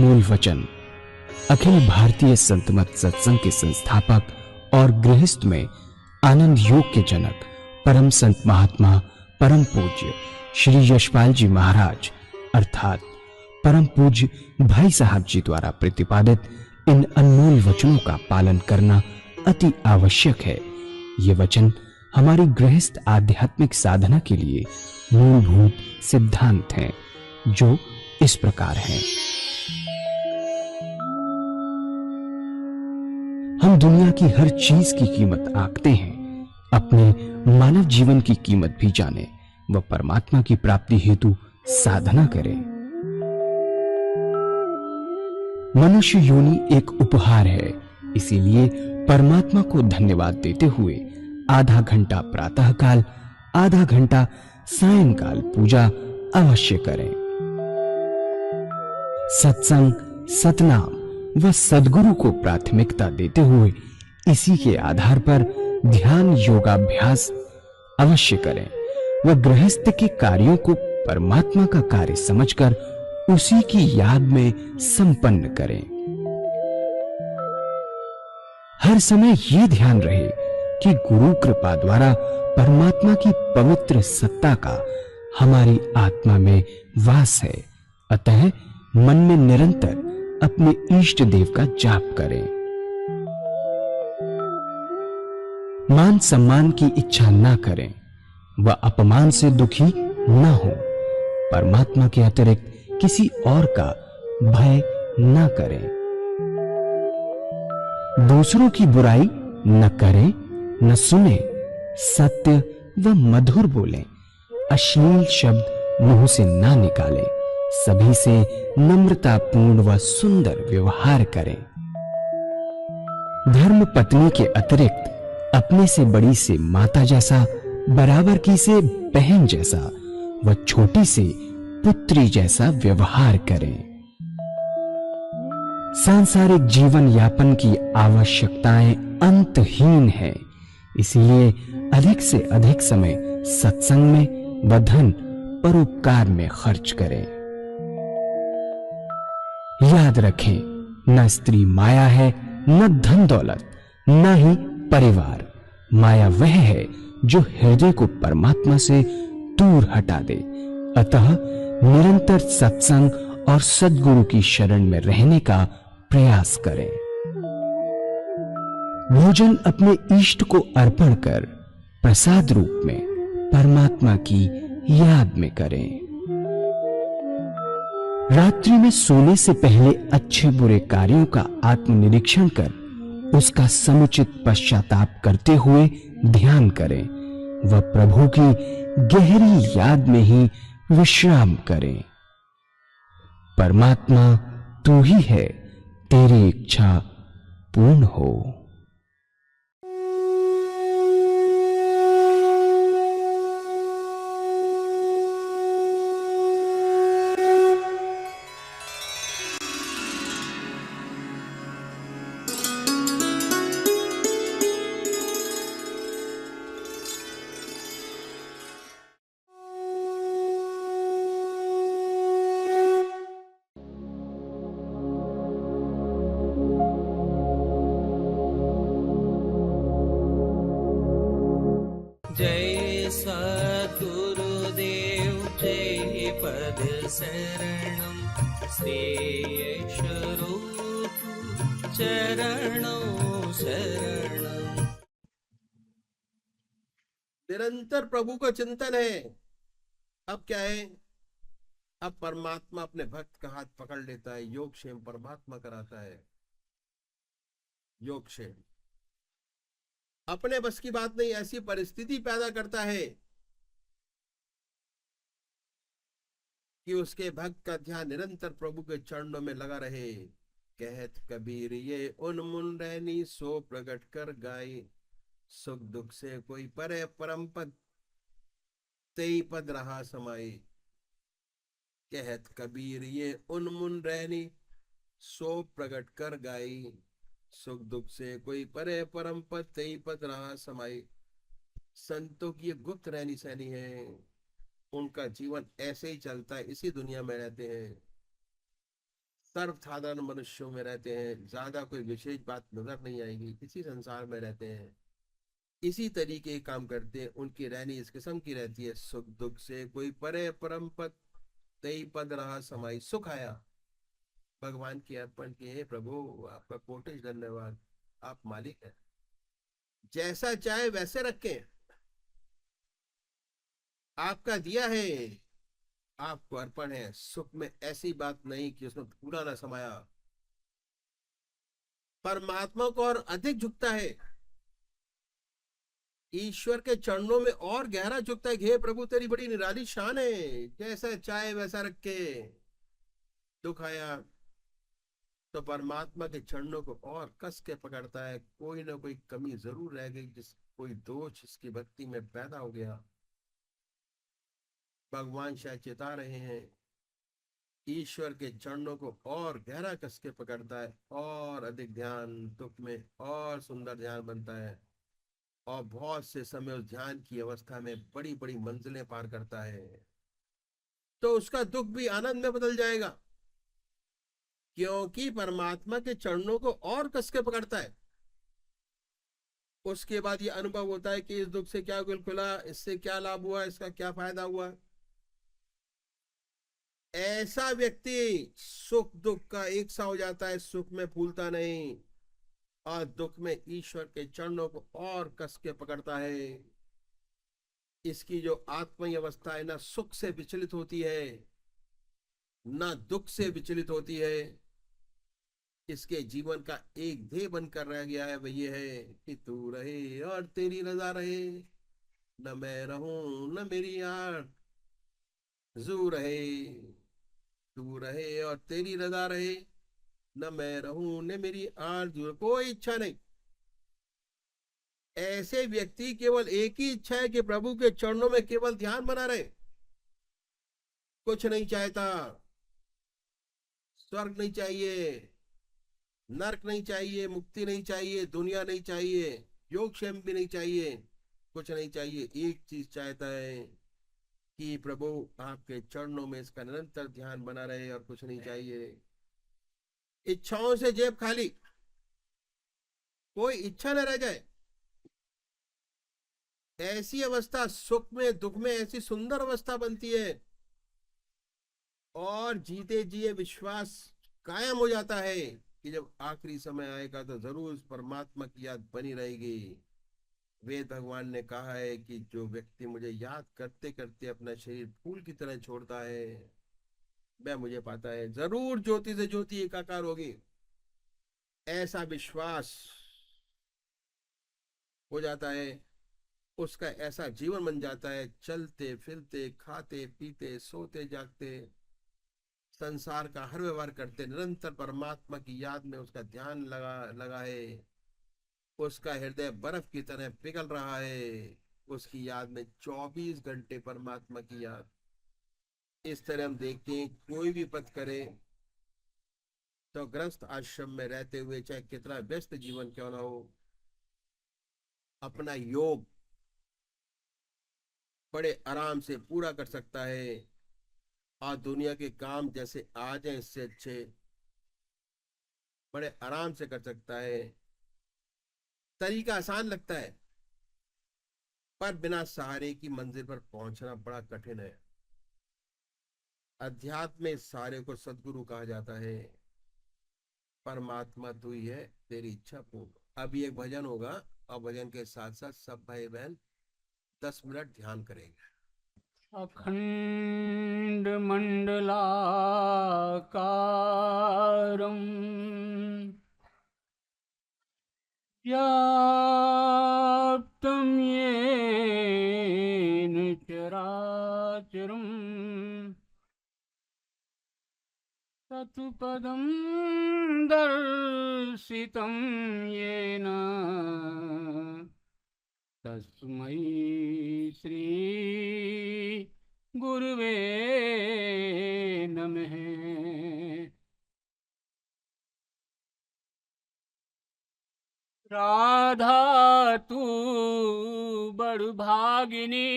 अनमोल वचन अखिल भारतीय संत मत सत्संग के संस्थापक और गृहस्थ में आनंद योग के जनक परम संत महात्मा परम पूज्य श्री यशपाल जी महाराज अर्थात परम पूज्य भाई साहब जी द्वारा प्रतिपादित इन अनमोल वचनों का पालन करना अति आवश्यक है। ये वचन हमारी गृहस्थ आध्यात्मिक साधना के लिए मूलभूत सिद्धांत हैं, जो इस प्रकार हैं। हम दुनिया की हर चीज की कीमत आंकते हैं, अपने मानव जीवन की कीमत भी जाने व परमात्मा की प्राप्ति हेतु साधना करें। मनुष्य योनि एक उपहार है, इसीलिए परमात्मा को धन्यवाद देते हुए आधा घंटा प्रातःकाल, आधा घंटा सायंकाल पूजा अवश्य करें। सत्संग, सतनाम व सद्गुरु को प्राथमिकता देते हुए इसी के आधार पर ध्यान योगाभ्यास अवश्य करें व गृहस्थ के कार्यों को परमात्मा का कार्य समझकर उसी की याद में संपन्न करें। हर समय यह ध्यान रहे कि गुरु कृपा द्वारा परमात्मा की पवित्र सत्ता का हमारी आत्मा में वास है, अतः मन में निरंतर अपने इष्ट देव का जाप करें। मान सम्मान की इच्छा ना करें व अपमान से दुखी ना हो। परमात्मा के अतिरिक्त किसी और का भय ना करें। दूसरों की बुराई न करें, न सुने, सत्य व मधुर बोलें, अश्लील शब्द मुंह से ना निकालें, सभी से नम्रतापूर्ण व सुंदर व्यवहार करें। धर्म पत्नी के अतिरिक्त अपने से बड़ी से माता जैसा, बराबर की से बहन जैसा व छोटी से पुत्री जैसा व्यवहार करें। सांसारिक जीवन यापन की आवश्यकताएं अंतहीन है, इसलिए अधिक से अधिक समय सत्संग में व धन परोपकार में खर्च करें। याद रखें, न स्त्री माया है, न धन दौलत, न ही परिवार। माया वह है जो हृदय को परमात्मा से दूर हटा दे। अतः निरंतर सत्संग और सद्गुरु की शरण में रहने का प्रयास करें। भोजन अपने इष्ट को अर्पण कर प्रसाद रूप में परमात्मा की याद में करें। रात्रि में सोने से पहले अच्छे बुरे कार्यों का आत्मनिरीक्षण कर उसका समुचित पश्चाताप करते हुए ध्यान करें व प्रभु की गहरी याद में ही विश्राम करें। परमात्मा तू ही है, तेरी इच्छा पूर्ण हो। जय सद्गुरुदेव जय पद शरणम श्रेयस्वरूप चरणों शरणम। निरंतर प्रभु का चिंतन है। अब क्या है, अब परमात्मा अपने भक्त का हाथ पकड़ लेता है, योग क्षेम परमात्मा कराता है। योग क्षेम अपने बस की बात नहीं, ऐसी परिस्थिति पैदा करता है कि उसके भक्त का ध्यान निरंतर प्रभु के चरणों में लगा रहे। कहत कबीर ये उन्मुन रहनी सो प्रकट कर गाय, सुख दुख से कोई परे परम पद तेई पद रहा समाई। कहत कबीर ये उन्मुन रहनी सो प्रकट कर गाई, सुख दुख से कोई परे परम पद तेई पद रहा समाई। संतों की ये गुप्त रहनी सहनी है, उनका जीवन ऐसे ही चलता है, इसी दुनिया में रहते हैं। सर्वसाधारण मनुष्यों में रहते हैं, ज्यादा कोई विशेष बात नजर नहीं आएगी, इसी संसार में रहते हैं, इसी तरीके के काम करते हैं, उनकी रहनी इस किस्म की रहती है। सुख दुख से कोई परे, परम पद तेई पद रहा समाई। सुख आया, भगवान की अर्पण किए, "हे प्रभु आपका कोटि धन्यवाद, आप मालिक हैं, जैसा चाहे वैसे रखें, आपका दिया है, आपको अर्पण है।" सुख में ऐसी बात नहीं कि उसमें पूरा ना समाया। परमात्मा को और अधिक झुकता है, ईश्वर के चरणों में और गहरा झुकता है कि हे प्रभु तेरी बड़ी निराली शान है, जैसा चाहे वैसा रखे। दुख आया तो परमात्मा के चरणों को और कस के पकड़ता है, कोई ना कोई कमी जरूर रह गई, जिस कोई दोष इसकी भक्ति में पैदा हो गया, भगवान शायद चेता रहे हैं। ईश्वर के चरणों को और गहरा कस के पकड़ता है, और अधिक ध्यान, दुख में और सुंदर ध्यान बनता है, और बहुत से समय उस ध्यान की अवस्था में बड़ी बड़ी मंजिलें पार करता है, तो उसका दुख भी आनंद में बदल जाएगा, क्योंकि परमात्मा के चरणों को और कस के पकड़ता है। उसके बाद ये अनुभव होता है कि इस दुख से क्या गुल खुला, इससे क्या लाभ हुआ, इसका क्या फायदा हुआ। ऐसा व्यक्ति सुख दुख का एक सा हो जाता है, सुख में फूलता नहीं और दुख में ईश्वर के चरणों को और कस के पकड़ता है। इसकी जो आत्मीय अवस्था है, ना सुख से विचलित होती है ना दुख से विचलित होती है। इसके जीवन का एक ध्येय बनकर रह गया है, वह ये है कि तू रहे और तेरी रजा रहे, न मैं रहूं न मेरी आरज़ू रहे। तू रहे और तेरी रजा रहे, न मैं रहूं न मेरी आरज़ू, कोई इच्छा नहीं। ऐसे व्यक्ति केवल एक ही इच्छा है कि प्रभु के चरणों में केवल ध्यान बना रहे, कुछ नहीं चाहता। स्वर्ग नहीं चाहिए, नरक नहीं चाहिए, मुक्ति नहीं चाहिए, दुनिया नहीं चाहिए, योगक्षेम भी नहीं चाहिए, कुछ नहीं चाहिए। एक चीज चाहता है कि प्रभु आपके चरणों में इसका निरंतर ध्यान बना रहे, और कुछ नहीं चाहिए। इच्छाओं से जेब खाली, कोई इच्छा न रह जाए। ऐसी अवस्था सुख में दुख में ऐसी सुंदर अवस्था बनती है, और जीते जिए विश्वास कायम हो जाता है कि जब आखिरी समय आएगा तो जरूर उस परमात्मा की याद बनी रहेगी। वेद भगवान ने कहा है कि जो व्यक्ति मुझे याद करते करते अपना शरीर फूल की तरह छोड़ता है, वह मुझे पाता है, जरूर ज्योति से ज्योति एकाकार होगी। ऐसा विश्वास हो जाता है, उसका ऐसा जीवन बन जाता है, चलते फिरते खाते पीते सोते जागते संसार का हर व्यवहार करते निरंतर परमात्मा की याद में उसका ध्यान लगा है। उसका हृदय बर्फ की तरह पिघल रहा है, उसकी याद में 24 घंटे परमात्मा की याद। इस तरह हम देखते हैं, कोई भी पथ करे तो गृहस्थ आश्रम में रहते हुए चाहे कितना व्यस्त जीवन क्यों ना हो, अपना योग बड़े आराम से पूरा कर सकता है, और दुनिया के काम जैसे आ जाए इससे अच्छे बड़े आराम से कर सकता है। तरीका आसान लगता है, पर बिना सहारे की मंजिल पर पहुंचना बड़ा कठिन है। अध्यात्म में सहारे को सदगुरु कहा जाता है। परमात्मा तू ही है, तेरी इच्छा पूर्ण। अभी एक भजन होगा, और भजन के साथ साथ सब भाई बहन 10 मिनट ध्यान करेंगे। अखंड मंडलाकारं व्याप्तं येन चराचरं तत्पदं दर्शितं येन तस्मै श्री गुरुवे नमः। राधा तू बड़ भागिनी,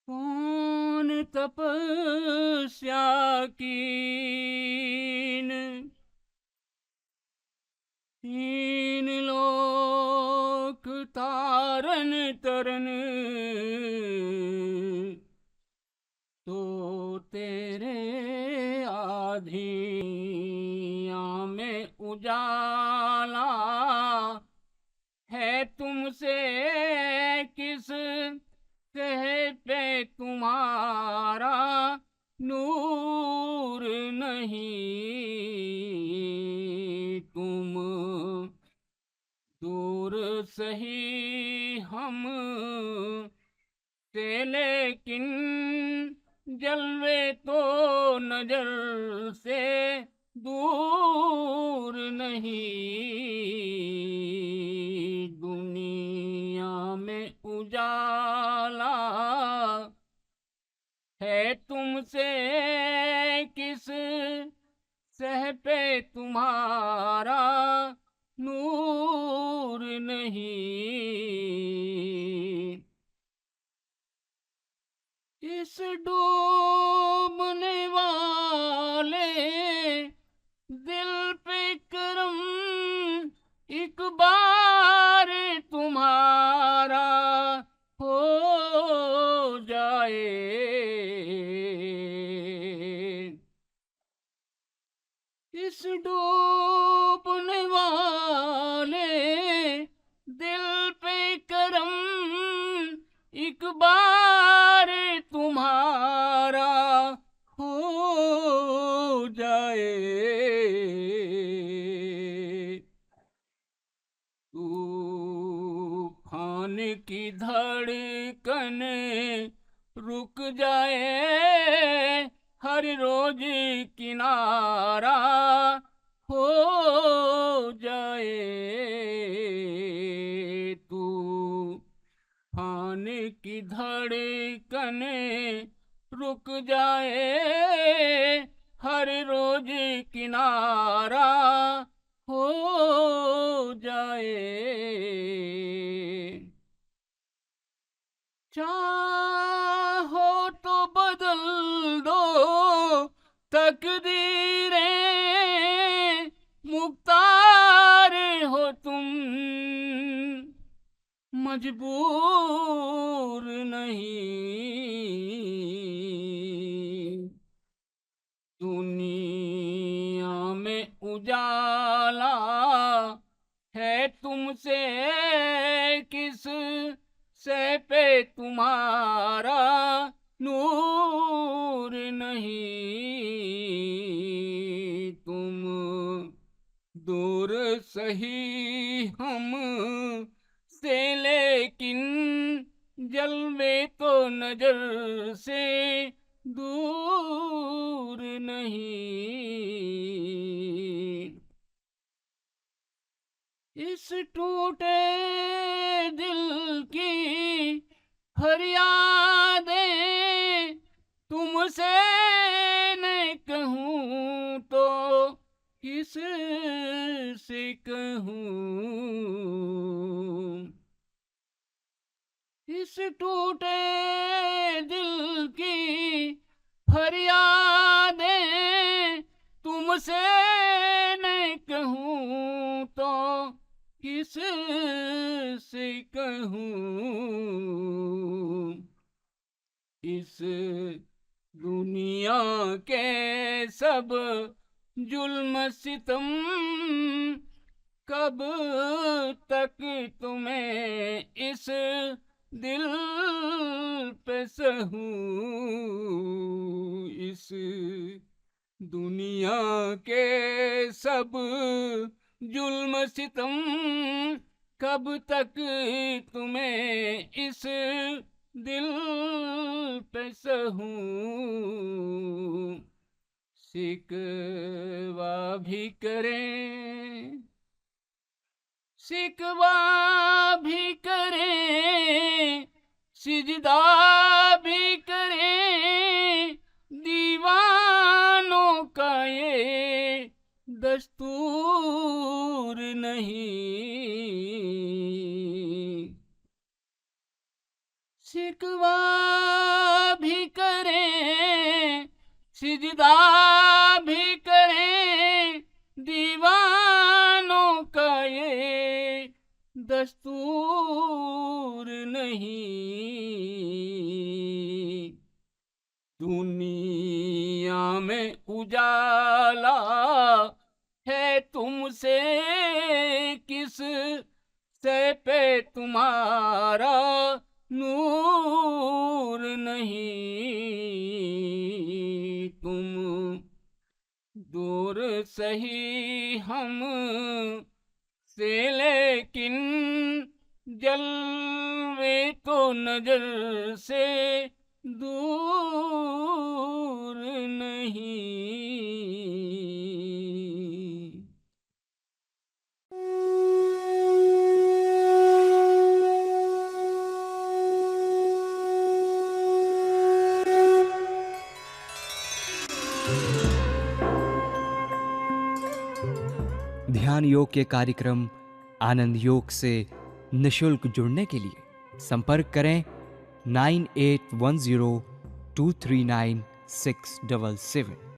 कौन तपस्या कीन, तीन लोक तारन तरन, तो तेरे आधियाँ में उजाला है तुमसे किस कह पे तुम्हारा नूर नहीं। तुम दूर सही हम से, लेकिन जलवे तो नजर से दूर नहीं। दुनिया में उजाला है तुमसे किस सह पे तुम्हारा नूर नहीं। इस डूबने वाले दिल पे करम एक बार तुम्हारा हो जाए। इस डूबने वाले दिल पे करम एक बार तुम्हारा हो जाए। तूफान की धड़कन रुक जाए, हर रोज किनारा हो जाए। तूफान की धड़कन रुक जाए, हर रोज किनारा हो जाए। चाहो तो बदल दो तकदीरें, मुख्तार हो तुम मजबूर नहीं। दुनिया में उजाला है तुमसे किस से पे तुम्हारा नूर नहीं। तुम दूर सही हम से, लेकिन जलवे तो नजर से दूर नहीं। इस टूटे दिल की फरियादें तुमसे न कहूँ तो किस से कहूँ। इस टूटे दिल की फरियादें तुमसे न कहूँ तो किस से कहूँ। इस दुनिया के सब जुल्म सितम कब तक तुम्हें इस दिल पे सहूं। इस दुनिया के सब जुल्म सितम कब तक तुम्हें इस दिल पे सहूं। शिकवा भी करें, शिकवा भी करें, सिजदा भी करें, दीवानों का ये दस्तूर नहीं। शिकवा भी करें, सिजदा भी करें, दीवानों का ये दस्तूर नहीं। दुनिया में उजाला है तुमसे, किस से पे तुम्हारा नूर नहीं। तुम दूर सही हम से, लेकिन जलवे तो नजर से दूर नहीं। ध्यान योग के कार्यक्रम आनंद योग से निशुल्क जुड़ने के लिए संपर्क करें 9810239677।